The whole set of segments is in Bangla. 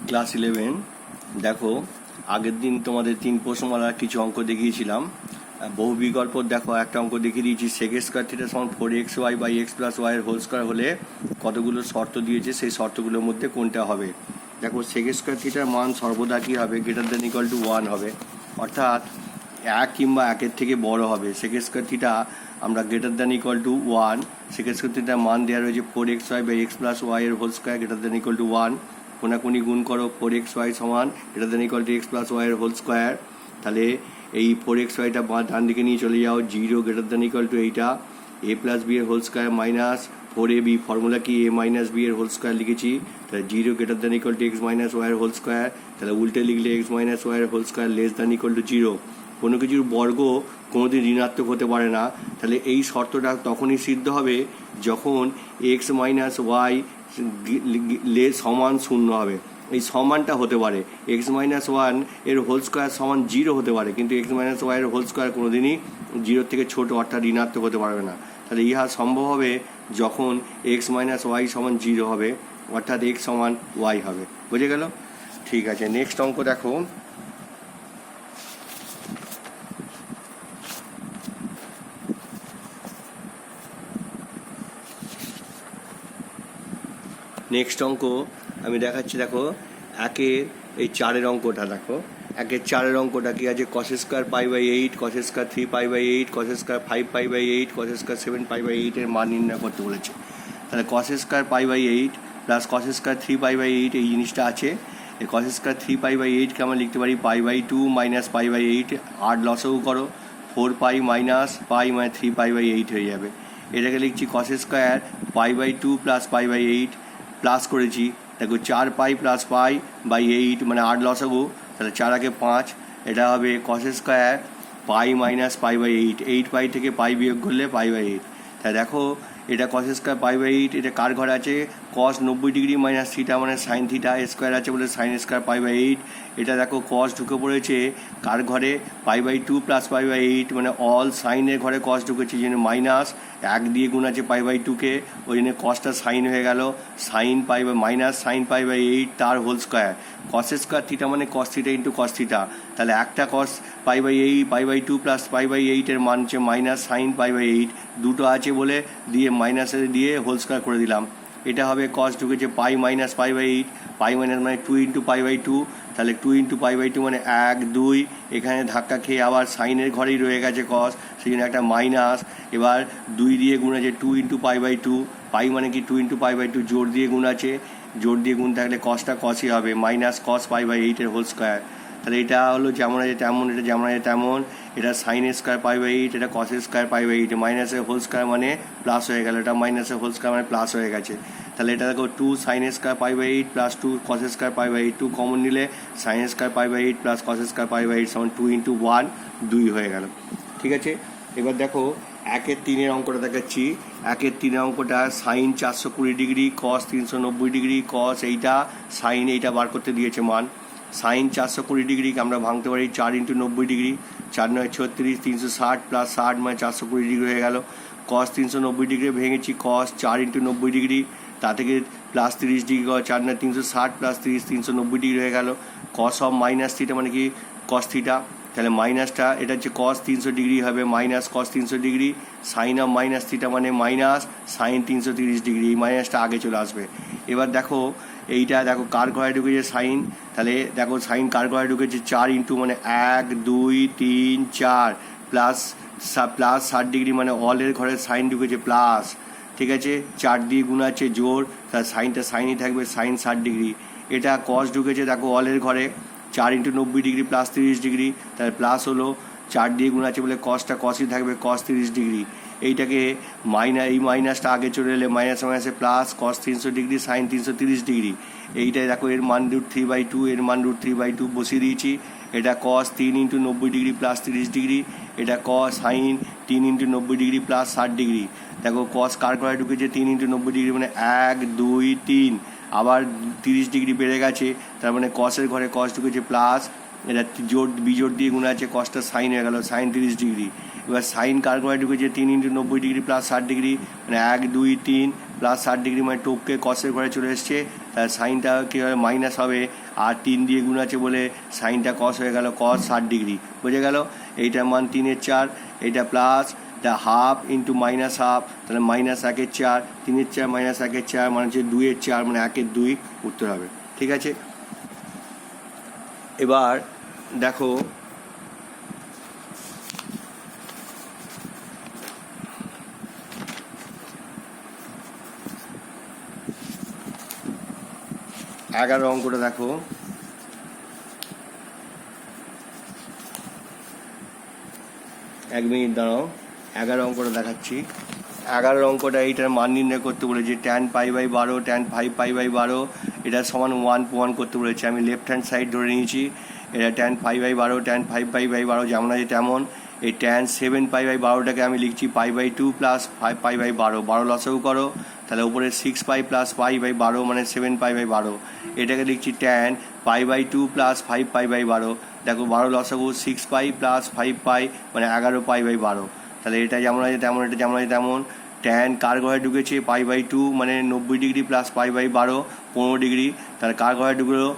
ক্লাস 11 দেখো আগের দিন তোমাদের 3 প্রশ্নমালার কিছু অঙ্ক দেখিয়েছিলাম। বহু বিকল্প দেখো একটা অঙ্ক দেখিয়ে দিয়েছি, সেক স্কোয়ার থিটা সমান 4xy by x plus y এর হোল স্কোয়ার হলে কতগুলো শর্ত দিয়েছে, সেই শর্তগুলোর মধ্যে কোনটা হবে। দেখো সেক স্কোয়ার থিটার মান সর্বদা কী হবে, গ্রেটার দেন ইকুয়াল টু 1 হবে, অর্থাৎ 1 কিংবা 1-এর থেকে বড় হবে। সেক স্কোয়ার থিটা আমরা greater than equal to 1, sec square থিটার মান দেওয়া রয়েছে 4xy by x plus y এর whole square greater than equal to 1। কোনাকুনি গুণ করো, 4xy সমান greater than equal to x plus y এর হোল স্কোয়ার। তাহলে এই 4xyটা ডান দিকে নিয়ে চলে যাও, 0 গ্রেটার দেন ইকুয়াল টু এইটা a প্লাস বি এর whole square minus 4ab, formula কি a মাইনাস বি এর হোল স্কোয়ার লিখেছি, তাহলে 0 greater than equal to x minus y এর হোল স্কোয়ার। তাহলে উল্টে লিখলে এক্স মাইনাস ওয়াই এর whole square less than equal to 0। কোনো কিছুর বর্গ কোনোদিন ঋণাত্মক হতে পারে না, তাহলে এই শর্তটা তখনই সিদ্ধ হবে যখন এক্স মাইনাস ওয়াই সমান 0 হবে। এই সমানটা হতে পারে এক্স মাইনাস 1 এর হোল স্কোয়ার সমান 0 হতে পারে, কিন্তু এক্স মাইনাস ওয়াই এর হোল স্কোয়ার কোনোদিনই 0 থেকে ছোট অর্থাৎ ঋণাত্মক হতে পারবে না। তাহলে ইহা সম্ভব হবে যখন এক্স মাইনাস ওয়াই সমান 0 হবে, অর্থাৎ এক্স সমান ওয়াই হবে। বুঝে গেল? ঠিক আছে, নেক্সট অঙ্ক দেখো। নেক্সট অঙ্ক আমি দেখাচ্ছি, দেখো একের এই 4-এর অঙ্কটা দেখো। একের 4-এর অঙ্কটা কি আছে, cos square pi by 8, cos square 3 pi by 8, cos square 5 pi by 8, cos square 7 pi by 8 এর মান নির্ণয় করতে বলেছে। তাহলে cos square pi by 8 plus cos square 3 pi by 8 এই জিনিসটা আছে। এই কস স্কোয়ার 3 পাই বাই 8কে আমরা লিখতে পারি pi by 2 minus pi by 8, 8 লসও করো, 4 পাই মাইনাস পাই মানে 3 পাই বাই 8 হয়ে যাবে। এটাকে লিখছি cos square pi by 2 plus pi by 8 plus করেছি, দেখো 4 পাই প্লাস পাই বাই 8 মানে 8 লসাগু, তাহলে 4 আগে 5, এটা হবে cos square pi minus pi by 8, 8 pi থেকে পাই বিয়োগ করলে পাই বাই 8। তাহলে দেখো এটা কস স্কোয়ার পাই বাই 8, এটা কার ঘরে আছে, কস 90 ডিগ্রি মাইনাস থিটা মানে সাইন থিটা, স্কোয়ার আছে বলে সাইন স্কোয়ার পাই বাই 8। এটা দেখো কস ঢুকে পড়েছে কার ঘরে, pi by 2 plus pi by 8 মানে অল সাইনের ঘরে কস ঢুকেছে, এই জন্য মাইনাস 1 দিয়ে গুণ আছে পাই বাই 2কে, ওই জন্য কসটা সাইন হয়ে গেল, sine pi by minus sine pi by 8 তার whole square. Cos square theta মানে cos theta into cos theta, তাহলে একটা cos pi by 8 pi by 2 plus pi by 8 এর মান হচ্ছে মাইনাস সাইন পাই বাই 8, দুটো আছে বলে দিয়ে মাইনাসে দিয়ে হোল স্কোয়ার করে দিলাম। এটা হবে কস ঢুকেছে pi minus pi by 8, pi minus মানে 2 ইন্টু পাই বাই 2, তাহলে 2 ইন্টু পাই বাই 2 মানে 1 2, এখানে ধাক্কা খেয়ে আবার সাইনের ঘরেই রয়ে গেছে কস, সেই জন্য একটা মাইনাস, এবার 2 দিয়ে গুণ আছে 2 ইন্টু পাই বাই 2, পাই মানে কি 2 ইন্টু পাই বাই 2 জোর দিয়ে গুণ আছে, জোর দিয়ে গুণ থাকলে কসটা কসই হবে, মাইনাস কস পাই বাই 8 এর হোল স্কোয়ার। তাহলে এটা হলো যেমন আছে তেমন, এটা যেমন আছে তেমন, এটা সাইন স্কোয়ার পাই বাই 8, এটা কস স্কোয়ার পাই বাই 8, মাইনাসের হোল স্কোয়ার মানে প্লাস হয়ে গেল, এটা মাইনাসের হোল স্কোয়ার মানে প্লাস হয়ে গেছে। তাহলে এটা দেখো 2 sine square pi by 8 plus 2 cos square pi by 8, 2 common নিলে sine square pi by 8 plus cos square pi by 8 সমান 2 ইন্টু 1 2 হয়ে গেল। ঠিক আছে, এবার দেখো একের 3-এর অঙ্কটা দেখাচ্ছি। একের 3-এর অঙ্কটা সাইন 420 ডিগ্রি, কস 390 ডিগ্রি, কস এইটা সাইন এইটা বার করতে দিয়েছে মান। সাইন 420 ডিগ্রিকে আমরা ভাঙতে পারি 4 ইন্টু 90 ডিগ্রি, 4 9 36, 360 প্লাস 60 মানে 420 ডিগ্রি হয়ে গেল। কস 390 ডিগ্রি ভেঙেছি, কস 4 ইন্টু 90 ডিগ্রি, তা থেকে প্লাস 30 ডিগ্রি, 4 9 360 প্লাস 30 390 ডিগ্রি হয়ে গেল। কস অফ মাইনাস থিটা মানে কি কস থিটা, তাহলে মাইনাসটা এটা হচ্ছে কস 300 ডিগ্রি হবে minus cos 300 degree, sine of minus theta মানে মাইনাস সাইন 330 ডিগ্রি, এই মাইনাসটা আগে চলে আসবে। এবার দেখো এইটা দেখো কার ঘরে ঢুকেছে সাইন, তাহলে দেখো সাইন কার ঘরে ঢুকেছে 4 ইন্টু মানে 1 2 3 4 প্লাস 60 ডিগ্রি মানে অলের ঘরে সাইন ঢুকেছে প্লাস, ঠিক আছে 4 দিয়ে গুণ আছে জোর, তাহলে সাইনটা সাইনই থাকবে সাইন 60 ডিগ্রি। এটা কস ঢুকেছে দেখো অলের ঘরে 4 ইন্টু 90 ডিগ্রি প্লাস 30 ডিগ্রি, তাহলে প্লাস হলো 4 দিয়ে গুণ আছে বলে কসটা কসই থাকবে কস 30 ডিগ্রি। এইটাকে এই মাইনাসটা আগে চলে এলে মাইনাস মাইনাসে plus cos 300 degree sign 330 degree. এইটাই দেখো এর মান √3/2, এর মান √3/2 বসিয়ে দিয়েছি। এটা কস 3 ইন্টু 90 ডিগ্রি প্লাস 30 ডিগ্রি, এটা কস sign 3 into 90 degree plus 60 degree. দেখো কস কার ঘরে ঢুকেছে 3 ইন্টু 90 ডিগ্রি মানে 1 2 3, আবার 30 ডিগ্রি বেড়ে গেছে, তার মানে কসের ঘরে কস ঢুকেছে প্লাস, এটা জোর বিজোর দিয়ে গুণা আছে, কসটা সাইন হয়ে গেল, সাইন 30°। এবার সাইন কার ঘরে ঢুকেছে 3 × 90° প্লাস 60°, মানে 1 2 3 প্লাস 60°, মানে টোপকে কসের ঘরে চলে এসছে। তাহলে সাইনটা কী হবে, মাইনাস হবে, আর 3 দিয়ে গুণ আছে বলে সাইনটা কস হয়ে গেল, কস 60°। বুঝে গেল? এইটার মান 3/4, এইটা প্লাস এটা হাফ ইন্টু মাইনাস হাফ, তাহলে মাইনাস 1/4, 3/4 মাইনাস 1/4 মানে হচ্ছে 2/4, মানে 1/2 উত্তর হবে। ঠিক আছে, এবার দেখো এগারো অঙ্কটা দেখো। এক মিনিট দাঁড়াও, 11 অঙ্কটা দেখাচ্ছি। 11 অঙ্কটা এইটার মান নির্ণয় করতে বলেছে, tan π/12, tan 5π/12 এটা সমান 1 করতে বলেছে। আমি লেফট হ্যান্ড সাইড ধরে নিয়েছি, এটা tan π/12, tan 5π/12 যেমন আছে তেমন। এই tan 7π/12টাকে আমি লিখছি π/2 প্লাস 5π/12, 12 লসাগু করো, তাহলে উপরে 6π প্লাস π/12 মানে 7π/12। এটাকে লিখছি tan π/2 প্লাস 5π/12, দেখো 12 লসাগু 6π প্লাস 5π মানে 11π/12। তাহলে এটা যেমন আছে তেমন, এটা যেমন আছে তেমন। ট্যান কার ঘরে ঢুকেছে π/2 মানে 90° প্লাস π/12 15°, তাহলে কার ঘরে ঢুকলো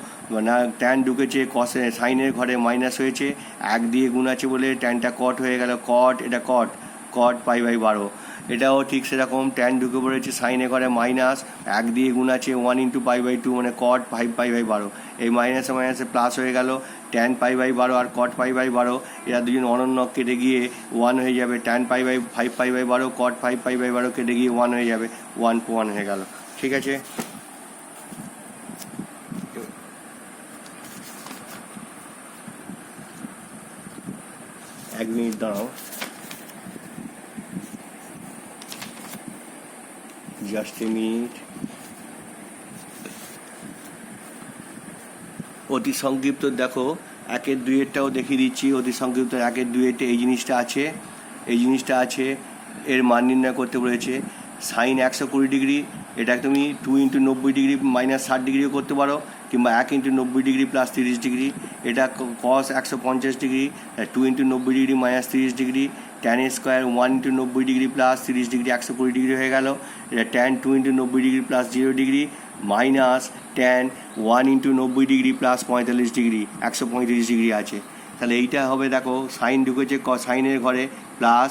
না, ট্যান ঢুকেছে কসে সাইনের ঘরে, মাইনাস হয়েছে, 1 দিয়ে গুণ আছে বলে ট্যানটা কট হয়ে গেল, কট, এটা কট, কট π/12। এটাও ঠিক সেরকম, ট্যান ঢুকে পড়েছে সাইনের ঘরে, মাইনাস 1 দিয়ে গুণ আছে 1 × π/2 মানে কট 5π/12। এই মাইনাসে মাইনাসে প্লাস হয়ে গেল, ট্যান π/12 আর কট π/12 এরা দুজন অনন্য কেটে গিয়ে 1 হয়ে যাবে, ট্যান 5π/12 কট 5π/12 কেটে গিয়ে 1 হয়ে যাবে, 1 হয়ে গেল। ঠিক আছে, এক মিনিট দাঁড়াও, জাস্ট এ মিনিট। অতি সংক্ষিপ্ত দেখো 1 2টাও দেখিয়ে দিচ্ছি। অতি সংক্ষিপ্ত 1 2 এই জিনিসটা আছে, এই জিনিসটা আছে, এর মান নির্ণয় করতে বলেছে। সাইন 120°, এটা তুমি 2 × 90° মাইনাস 60°ও করতে পারো, কিংবা 1 × 90° প্লাস 30°। এটা কস 150°, 2 × 90° মাইনাস 30°, ট্যান স্কোয়ার 1 × 90° প্লাস 30°, 120° হয়ে গেল। এটা tan 2 × 90° plus 0° minus tan 1 × 90° plus 45°, 135° আছে। তাহলে এইটা হবে, দেখো সাইন ঢুকেছে সাইনের ঘরে, প্লাস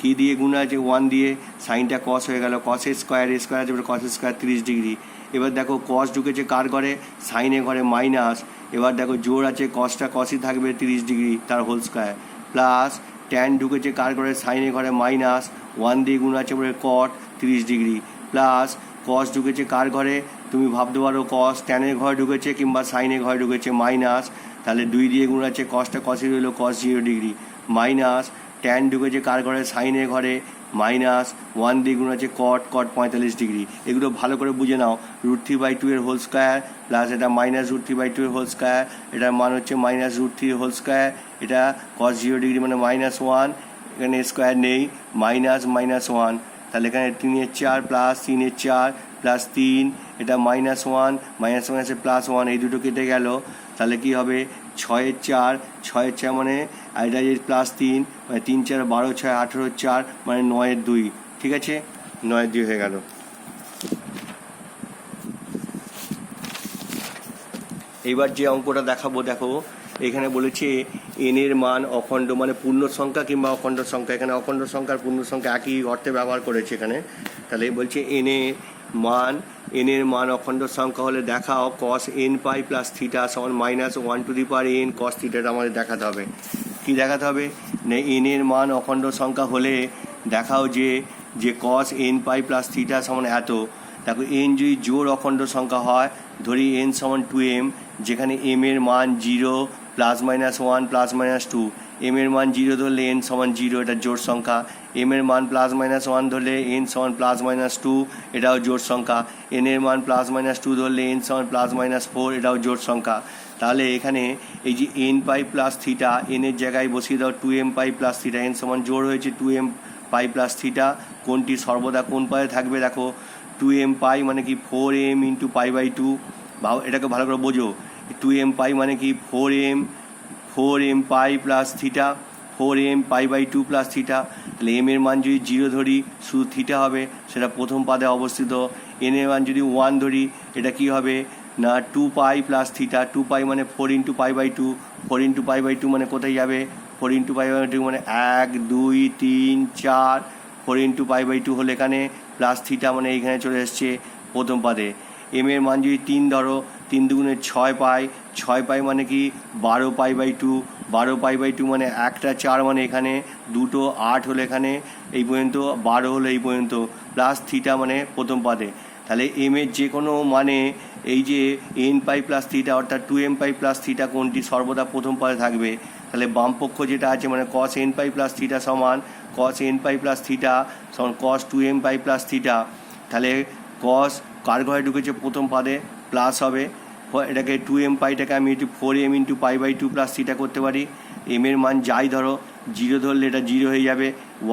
কী দিয়ে গুণ আছে 1 দিয়ে, সাইনটা কস হয়ে গেল, কসের স্কোয়ার স্কোয়ার আছে কস স্কোয়ার 30°। এবার দেখো কস ঢুকেছে কার ঘরে, সাইনের ঘরে, মাইনাস, এবার দেখো জোর আছে কসটা কসই থাকবে 30°, তার হোল স্কোয়ার, প্লাস ট্যান ঢুকেছে কার ঘরে, সাইনের ঘরে, মাইনাস 1 দিয়ে গুণ আছে বলে কট 30°, প্লাস কস ঢুকেছে কার ঘরে, তুমি ভাবতে পারো কস ট্যানের ঘরে ঢুকেছে কিংবা সাইনের ঘরে ঢুকেছে, মাইনাস, তাহলে 2 দিয়ে গুণ আছে কসটা কসই রইল কস 0°, মাইনাস ট্যান ঢুকেছে কার ঘরে, সাইনের ঘরে, মাইনাস 1 দিয়ে গুণ আছে কট 45°। এগুলো ভালো করে বুঝে নাও। √3/2 এর হোল স্কোয়ার প্লাস এটা মাইনাস √3/2 এর হোল স্কোয়ার, এটার মান হচ্ছে মাইনাস √3 হোল স্কোয়ার, এটা কস 0° মানে -1, এখানে স্কোয়ার নেই, -1, তাহলে এখানে 3/4 প্লাস 3/4 প্লাস 3, এটা -1 মাইনাসে +1, এই দুটো কেটে গেল, তাহলে কি হবে 6/4 মানে এটা যে +3 মানে 3 4 12 6 18 4 মানে 9/2। ঠিক আছে, 9/2 হয়ে গেল। এইবার যে অঙ্কটা দেখাবো, দেখো এখানে বলেছে এনের মান অখণ্ড, মানে পূর্ণ সংখ্যা কিংবা অখণ্ড সংখ্যা। এখানে অখণ্ড সংখ্যা আর পূর্ণ সংখ্যা একই অর্থে ব্যবহার করেছে এখানে। তাহলে বলছে এনের মান অখণ্ড সংখ্যা হলে দেখাও cos nπ প্লাস থিটা সমান -1n cos থিটাটা আমাদের দেখাতে হবে। কি দেখাতে হবে না, এনের মান অখণ্ড সংখ্যা হলে দেখাও যে cos nπ প্লাস থিটা সমান এত। দেখো এন যদি জোড় অখণ্ড সংখ্যা হয়, ধরি n সমান 2m, যেখানে m এর মান 0 +-1 +-2, m এর মান 0 ধরলে n সমান 0, এটা জোড় সংখ্যা। m এর মান +-1 ধরলে n সমান +-2, এটাও জোড় সংখ্যা। n এর মান +-2 ধরলে n সমান +-4, এটাও জোড় সংখ্যা। তাহলে এখানে এই যে nπ প্লাস থিটা, n এর জায়গায় বসিয়ে দাও 2mπ প্লাস থিটা, n সমান জোড় হয়েছে 2mπ প্লাস থিটা, কোনটি সর্বদা কোন পদে থাকবে, দেখো 2mπ মানে কি 4m × π/2, এটাকে ভালো করে বোঝো। 2mπ মানে কি 4m 4m pi plus theta, 4m pi by 2 plus theta. তাহলে এম এর মান যদি 0 ধরি শুধু থিটা হবে, সেটা প্রথম পাদে অবস্থিত। এন এর মান যদি 1 ধরি, এটা কি হবে না 2 পাই প্লাস থিটা। 2 পাই মানে 4 into pi by 2, 4 into pi by 2 মানে কোথায় যাবে, 4 ইন্টু পাই বাই 2 মানে 1 2 3 4, 4 ইন্টু পাই বাই 2 হলে এখানে প্লাস থিটা মানে এইখানে চলে এসছে প্রথম পাদে। এম এর মান যদি 3 ধরো, 3 দুগুণে 6 পাই, 6 পাই মানে কি 12 পাই বাই 2, 12 পাই বাই 2 মানে একটা 4 মানে এখানে দুটো 8 হলো এখানে এই পর্যন্ত, 12 হলো এই পর্যন্ত, প্লাস থিটা মানে প্রথম পাদে। তাহলে এম এর যে কোনো মানে এই যে এন পাই প্লাস থিটা অর্থাৎ 2m পাই প্লাস থিটা কোনটি সর্বদা প্রথম পাদে থাকবে। তাহলে বাম পক্ষ যেটা আছে মানে cos n পাই প্লাস থিটা সমান cos n পাই প্লাস থিটা সমান cos 2m পাই প্লাস থিটা। তাহলে cos কার ঘরে ঢুকেছে প্রথম পাদে প্লাস হবে, এটাকে 2m পাইটাকে আমি একটু 4m into pi by 2 plus theta করতে পারি। এম এর মান যাই ধরো, 0 ধরলে এটা 0 হয়ে যাবে,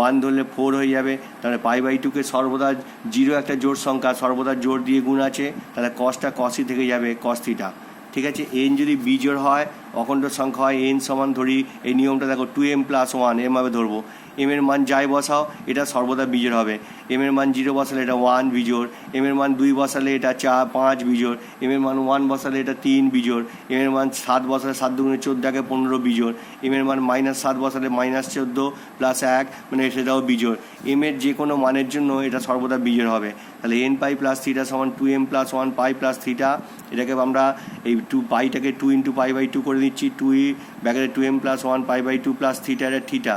1 ধরলে 4 হয়ে যাবে। তাহলে পাই বাই 2কে সর্বদা 0 একটা জোড় সংখ্যা, সর্বদা জোড় দিয়ে গুণ আছে, তাহলে কসটা কসই থেকে যাবে cos থিটা। ঠিক আছে, এন যদি বিজোড় হয়, অখণ্ড সংখ্যা হয়, এন সমান ধরি, এই নিয়মটা দেখো 2m প্লাস 1 এমভাবে ধরবো। এম এর মান যাই বসাও এটা সর্বদা বিজোড় হবে। এম এর মান 0 বসালে এটা 1 বিজোড়, এম এর মান 2 বসালে এটা 5 বিজোড়, এম এর মান 1 বসালে এটা 3 বিজোড়, এম এর মান 7 বসালে 7 দুগুণে 14 15 বিজোড়, এম এর মান -7 বসালে -14 প্লাস 1 মানে সেটাও বিজোড়। এম এর যে কোনো মানের জন্য এটা সর্বদা বিজোড় হবে। তাহলে n পাই প্লাস থিটা সমান 2m প্লাস 1 পাই প্লাস থিটা। এটাকে আমরা এই 2 পাইটাকে 2 ইন্টু পাই বাই 2 করে দিচ্ছি, 2 ব্যাকেটে 2m plus 1 pi by 2 plus theta, এটা থিটা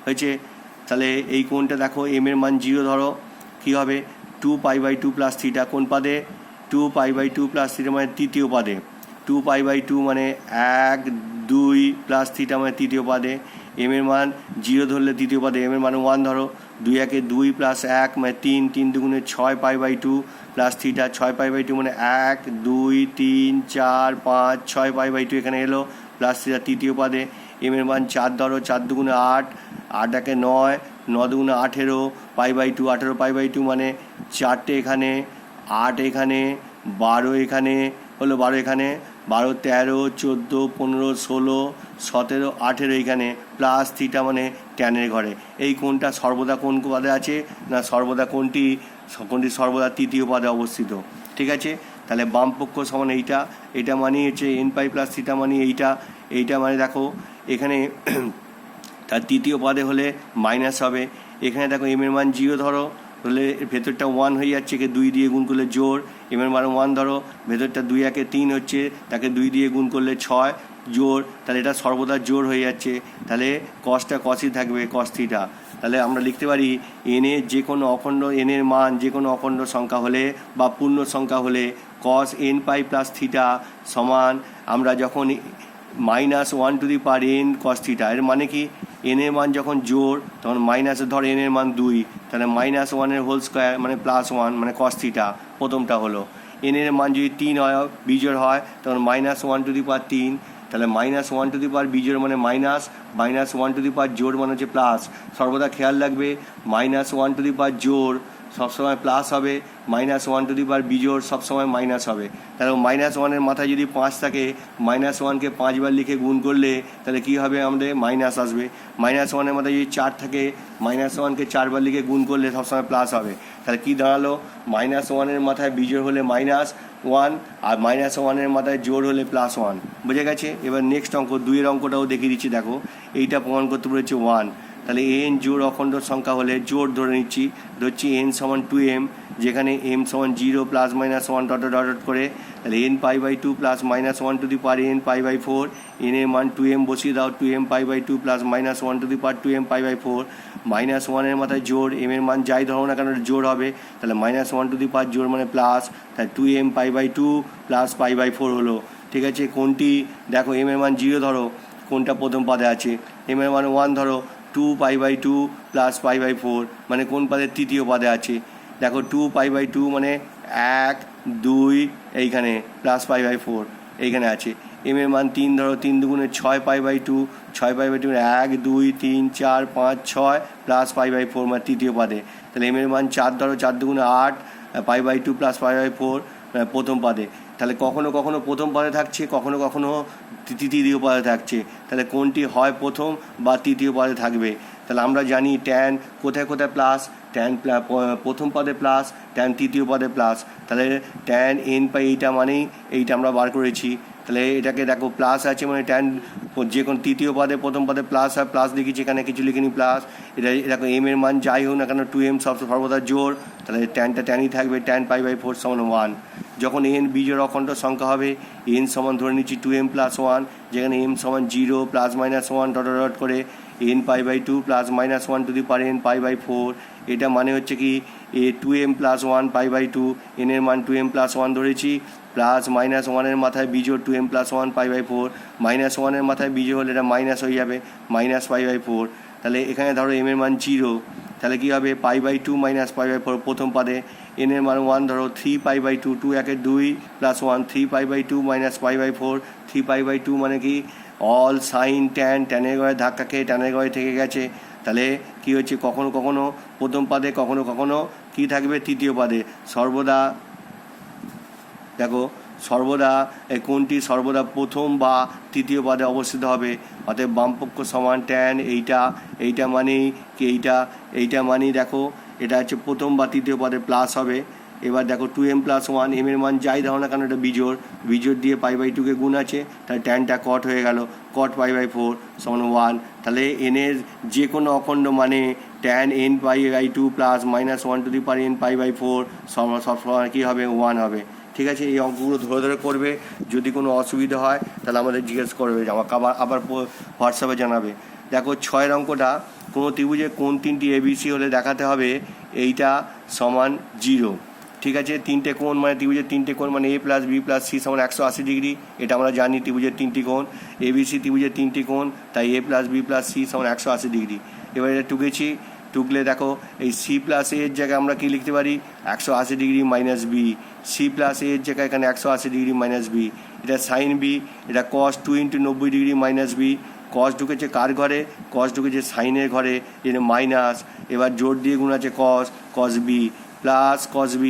হয়েছে। তাহলে এই কোণটা দেখো, এম এর মান 0 ধরো, কী হবে 2 পাই বাই 2 প্লাস থিটা কোন পাদে, 2 পাই বাই 2 প্লাস থিটা মানে তৃতীয় পাদে, 2 পাই বাই 2 মানে 1 2 প্লাস থিটা মানে তৃতীয় পাদে। এম এর মান 0 ধরলে তৃতীয় পাদে, এম এর মান 1 ধরো, 2 একে 2 প্লাস 1 মানে 3, 3 দুগুণে 6 pi by 2 plus theta, 6 pi by 2 মানে 1 2 3 4 5 6 পাই বাই 2 এখানে এলো প্লাস থিটা তৃতীয় পাদে। এম এর মান 4 ধরো, 4 দুগুণে 8, 8 একে 9, 9 দুগুণে 18 পাই বাই 2, 18 পাই বাই 2 মানে 4টে এখানে, 8 এখানে, 12 এখানে হলো, 12 এখানে, 12 13 14 15 16 17 18 এখানে প্লাস থিটা মানে ট্যানের ঘরে। এই কোণটা সর্বদা কোন পাদে আছে না সর্বদা কোনটি সর্বদা তৃতীয় পাদে অবস্থিত। ঠিক আছে, তাহলে বাম পক্ষ সমান এইটা, এটা মানে হচ্ছে এন পাই প্লাস থিটা মানে এইটা, এইটা মানে দেখো এখানে তার তৃতীয় পাদে হলে মাইনাস হবে। এখানে দেখো এম এর মান 0 ধরো, হলে ভেতরটা 1 হয়ে যাচ্ছে, একে 2 দিয়ে গুণ করলে জোর, এম এর মান 1 ধরো, ভেতরটা 2 একে 3 হচ্ছে, তাকে 2 দিয়ে গুণ করলে 6 জোর, তাহলে এটা সর্বদা জোর হয়ে যাচ্ছে। তাহলে কসটা কসই থাকবে cos থিটা। তাহলে আমরা লিখতে পারি এন এর যে কোনো অখণ্ড, এন এর মান যে কোনো অখণ্ড সংখ্যা হলে বা পূর্ণ সংখ্যা হলে cos n পাই প্লাস থিটা সমান, আমরা যখন -1 to the power n cos theta, এর মানে কি এন এর মান যখন জোর তখন মাইনাসে ধর এন এর মান 2, তাহলে -1 এর হোল স্কোয়ার মানে +1 মানে cos থিটা প্রথমটা হলো। এন এর মান যদি 3 হয় বিজোড় হয় তখন -1 টু দি পাওয়ার 3, তাহলে -1 টু দি পাওয়ার বিজোড় মানে মাইনাস, -1 টু দি পাওয়ার জোড় মানে হচ্ছে প্লাস। সর্বদা খেয়াল রাখবে -1 টু দি পাওয়ার জোড় সবসময় প্লাস হবে, -1 টু দি পাওয়ার বিজোড় সবসময় মাইনাস হবে। তাহলে -1-এর মাথায় যদি 5 থাকে, -1কে 5 বার লিখে গুণ করলে তাহলে কী হবে, আমাদের মাইনাস আসবে। -1-এর মাথায় যদি 4 থাকে, -1কে 4 বার লিখে গুণ করলে সবসময় প্লাস হবে। তাহলে কী দাঁড়ালো, -1-এর মাথায় বিজোড় হলে -1 আর -1-এর মাথায় জোড় হলে +1। বুঝে গেছে? এবার নেক্সট অঙ্ক 2 এর অঙ্কটাও দেখিয়ে দিচ্ছি, দেখো এইটা প্রমাণ করতে পেরেছে 1। তাহলে এন জোড় অখণ্ড সংখ্যা হলে জোড় ধরে নিচ্ছি, ধরছি এন সমান 2m, যেখানে m সমান 0 +-1 ডট ডট করে, তাহলে n pi by 2 +-1 to the power n pi by 4, n এর মান 2m বসিয়ে দাও, 2m pi by 2 +-1 to the power 2m pi by 4, -1-এর মাথায় জোড়, m এর মান যাই ধরো না কেন জোড় হবে, তাহলে -1 টু দি পাওয়ার জোড় মানে প্লাস, তাহলে 2m pi by 2 plus pi by 4 হলো। ঠিক আছে, কোনটি দেখো m এর মান 0 ধরো, কোনটা প্রথম পাদে আছে, m এর মান 1 ধরো, 2 pi by 2 plus pi by 4 মানে কোন পাদের তৃতীয় পাদে আছে, দেখো 2 পাই বাই 2 মানে 1 2 এইখানে প্লাস পাই বাই 4 এইখানে আছে। এম এর মান 3 ধরো, 3 দুগুণে 6 pi by 2, 6 pi by 2 1 2 3 4 5 6 plus pi by 4 মানে তৃতীয় পাদে। তাহলে এম এর মান 4 ধরো, 4 দুগুণে 8 pi by 2 plus pi by 4 প্রথম পাদে। তাহলে কখনো কখনো প্রথম পদে থাকছে, কখনো কখনো তৃতীয় পদে থাকছে। তাহলে কোনটি হয় প্রথম বা তৃতীয় পদে থাকবে? তাহলে আমরা জানি ট্যান কোথায় কোথায় প্লাস, ট্যান প্রথম পদে প্লাস, ট্যান তৃতীয় পদে প্লাস। তাহলে ট্যান এন পাই এইটা মানেই এইটা আমরা বার করেছি। তাহলে এটাকে দেখো প্লাস আছে মানে ট্যান যে কোনো তৃতীয় পদে প্রথম পদে প্লাস আর প্লাস লিখেছি, এখানে কিছু লিখিনি প্লাস। এটা দেখো এম এর মান যাই হোক না কেন 2m সর্বদা জোর, তাহলে ট্যানটা ট্যানই থাকবে, ট্যান π/4 সমান 1। যখন এন বিজোড় অখণ্ড সংখ্যা হবে, এন সমান ধরে নিচ্ছি 2m + 1, যেখানে m সমান 0 ± 1 ডট ডট করে n π/2 ± 1 to the power n π/4। এটা মানে হচ্ছে কি 2m + 1 π/2, n এর মান 2m + 1 ধরেছি, প্লাস -1 এর মাথায় বিজোড় 2m + 1 π/4, -1 এর মাথায় বিজোড় হলে এটা মাইনাস হয়ে যাবে -π/4। তাহলে এখানে ধরো m এর মান 0, তাহলে কী হবে π/2 - π/4 প্রথম পদে, n এর মান 1 ধরো 3 π/2, 2 একে 2 + 1 3 π/2 - π/4, 3 π/2 মানে কি অল সাইন ট্যান, ট্যানের ঘরে ধাক্কা খেয়ে ট্যানের ঘরে থেকে গেছে। তাহলে কী হচ্ছে কখনো কখনো প্রথম পদে, কখনো কখনো কী থাকবে তৃতীয় পদে। সর্বদা দেখো সর্বদা কোনটি সর্বদা প্রথম বা তৃতীয় পদে অবস্থিত হবে। অতএব বামপক্ষ সমান ট্যান এইটা মানেই কি এইটা মানেই দেখো এটা হচ্ছে প্রথম বা তৃতীয় পদে প্লাস হবে। এবার দেখো 2m + 1, m এর মান যাই দাও না কেন এটা বিজোড় দিয়ে π/2 কে গুণ আছে, তাহলে ট্যানটা কট হয়ে গেল, কট π/4 সমান 1। তাহলে এনের যে কোনো অখণ্ড মানে tan n π/2 ± 1 to the power n π/4 সবসময় কী হবে 1 হবে। ঠিক আছে, এই অঙ্কগুলো ধরে ধরে করবে। যদি কোনো অসুবিধা হয় তাহলে আমাদের জিজ্ঞেস করবে, আমাকে আবার হোয়াটসঅ্যাপে জানাবে। দেখো 6 অঙ্কটা, কোনো ত্রিভুজে কোন 3টি ABC হলে দেখাতে হবে এইটা সমান 0। ঠিক আছে, 3টে কোণ মানে ত্রিভুজের 3টে কোণ মানে a + b + c সমান 180 ডিগ্রি। এটা আমরা জানি ত্রিভুজের 3টি কোণ, ABC ত্রিভুজের 3টি কোণ, তাই a + b + c সমান 180 ডিগ্রি। এবার এটা টুকলে দেখো এই c + a এর জায়গায় আমরা কি লিখতে পারি 180 ডিগ্রি - b, c + a এর জায়গায় এখানে 180 ডিগ্রি - b। এটা সাইন b, এটা cos 2 × 90 ডিগ্রি - b। cos ঢুকেছে কার ঘরে, cos ঢুকেছে সাইনের ঘরে, এটা মাইনাস, এবার জোর দিয়ে গুণ আছে cos b plus cos b,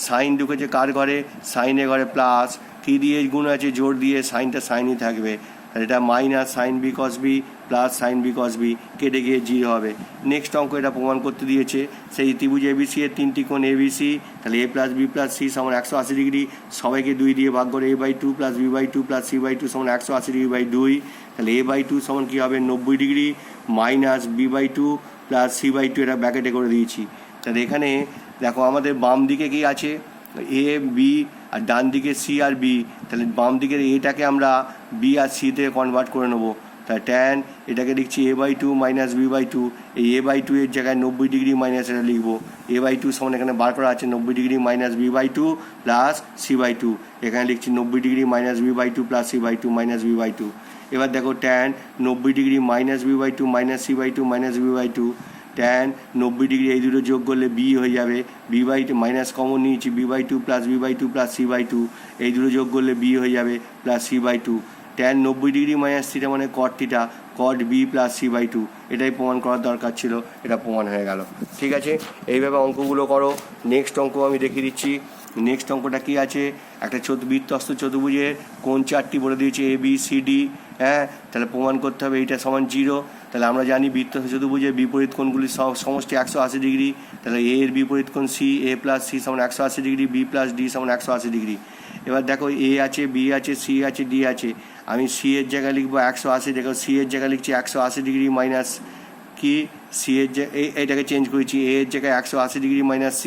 sine ঢুকেছে কার ঘরে, সাইনের ঘরে, প্লাস কী দিয়ে গুণ আছে জোর দিয়ে, সাইনটা সাইনই থাকবে, তাহলে এটা minus sine b cos b plus sign b cos b কেটে গিয়ে 0 হবে। নেক্সট অঙ্ক এটা প্রমাণ করতে দিয়েছে, সেই ত্রিভুজ ABC এর 3টি কোণ ABC, তাহলে a + b + c সমান 180 ডিগ্রি, সবাইকে 2 দিয়ে ভাগ করে a/2 + b/2 + c/2 সমান 180 ডিগ্রি বাই 2, তাহলে a/2 সমান কী হবে 90 ডিগ্রি মাইনাস b/2 + c/2, এটা ব্র্যাকেটে করে দিয়েছি। তাহলে এখানে দেখো আমাদের বাম দিকে কি আছে a b আর ডান দিকে c আর b, তাহলে বাম দিকের এটাকে আমরা b আর c তে কনভার্ট করে নেবো। তাহলে ট্যান এটাকে লিখছি a/2 - b/2, এই a/2 এর জায়গায় 90 ডিগ্রি মাইনাস এটা লিখবো, a/2 সমান এখানে বার করা আছে 90 ডিগ্রি - b/2 + c/2, এখানে লিখছি 90 ডিগ্রি - b/2 + c/2 - b/2। এবার দেখো tan 90 degree - b/2 - c/2 - b/2, tan 90 degree এই দুটো যোগ করলে b হয়ে যাবে, b/2 মাইনাস কমন নিয়েছি b/2 + b/2 + c/2, এই দুটো যোগ করলে b হয়ে যাবে plus c/2। Tan 90 degree - theta মানে cot theta, cot b + c/2, এটাই প্রমাণ করার দরকার ছিল, এটা প্রমাণ হয়ে গেল। ঠিক আছে, এইভাবে অঙ্কগুলো করো। নেক্সট অঙ্ক আমি দেখিয়ে দিচ্ছি। নেক্সট অঙ্কটা কি আছে, একটা বৃত্তস্থ চতুর্ভুজের কোণ 4টি বলে দিয়েছে a b c d। হ্যাঁ, তাহলে প্রমাণ করতে হবে এইটা সমান 0। তাহলে আমরা জানি বৃত্তস্থ চতুর্ভুজের বিপরীত কোণগুলি সমষ্টি 180 ডিগ্রি। তাহলে a এর বিপরীত কোণ c, a + c সমান 180 ডিগ্রি, b + d সমান 180 ডিগ্রি। এবার দেখো a আছে, b আছে, c আছে, d আছে, আমি c এর জায়গায় লিখবো 180, দেখো c এর জায়গায় লিখছি 180 ডিগ্রি মাইনাস কি c এর এইটাকে চেঞ্জ করেছি, a এর জায়গায় 180 ডিগ্রি - c,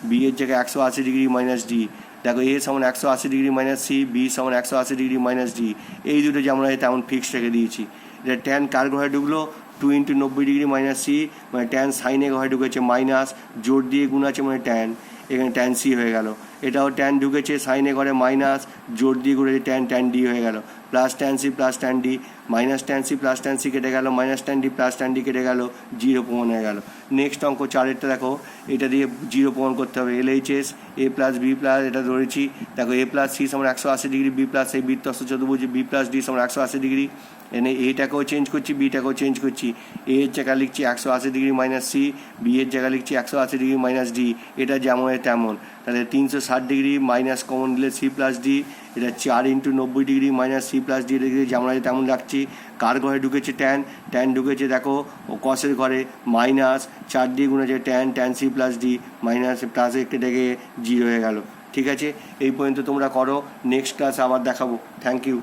b এর জায়গায় 180 ডিগ্রি - d। দেখো a সমান 180 ডিগ্রি - c, b সমান 180 ডিগ্রি - d, এই দুটো যে আমরা তেমন ফিক্সড রেখে দিয়েছি। এটা ট্যান কার ঘরে ঢুকলো 2 × 90 ডিগ্রি - c, মানে ট্যান সাইনের ঘরে ঢুকেছে মাইনাস, জোর দিয়ে গুণ আছে মানে ট্যান, এখানে ট্যান c হয়ে গেল। এটাও ট্যান ঢুকেছে সাইনের ঘরে মাইনাস, জোর দিয়ে গুণেছে ট্যান d হয়ে গেল, plus tan c plus tan d minus tan C plus tan C কেটে গেল, minus tan D plus tan D কেটে গেল, জিরো প্রমাণ হয়ে গেল। নেক্সট অঙ্ক 4-এরটা দেখো, এটা দিয়ে জিরো প্রমাণ করতে হবে। LHS এ প্লাস বি প্লাস, এটা ধরেছি দেখো এ প্লাস সি সমান 180 ডিগ্রি, বি প্লাস এই বৃত্তস্থ চতুর্ভুজ বি প্লাস ডি সমান 180 ডিগ্রি। এনে এটাকেও চেঞ্জ করছি, বিটাকেও চেঞ্জ করছি। এ এর জায়গায় লিখছি 180 ডিগ্রি মাইনাস সি, বি এর জায়গায় লিখছি 180 ডিগ্রি মাইনাস ডি। এটা যেমন তেমন, তাহলে 360 ডিগ্রি মাইনাস কমন দিলে সি প্লাস ডি, এটা 4 × 90 degree minus C plus D degree যেমন আছে তেমন রাখছি। কার ঘরে ঢুকেছে ট্যান, ট্যান ঢুকেছে দেখো ও কসের ঘরে, মাইনাস 4 দিয়ে গুণেছে tan, tan C plus D minus plus একটু ডেকে জিরো হয়ে গেল। ঠিক আছে, এই পর্যন্ত তোমরা করো, নেক্সট ক্লাস আবার দেখাবো। Thank you.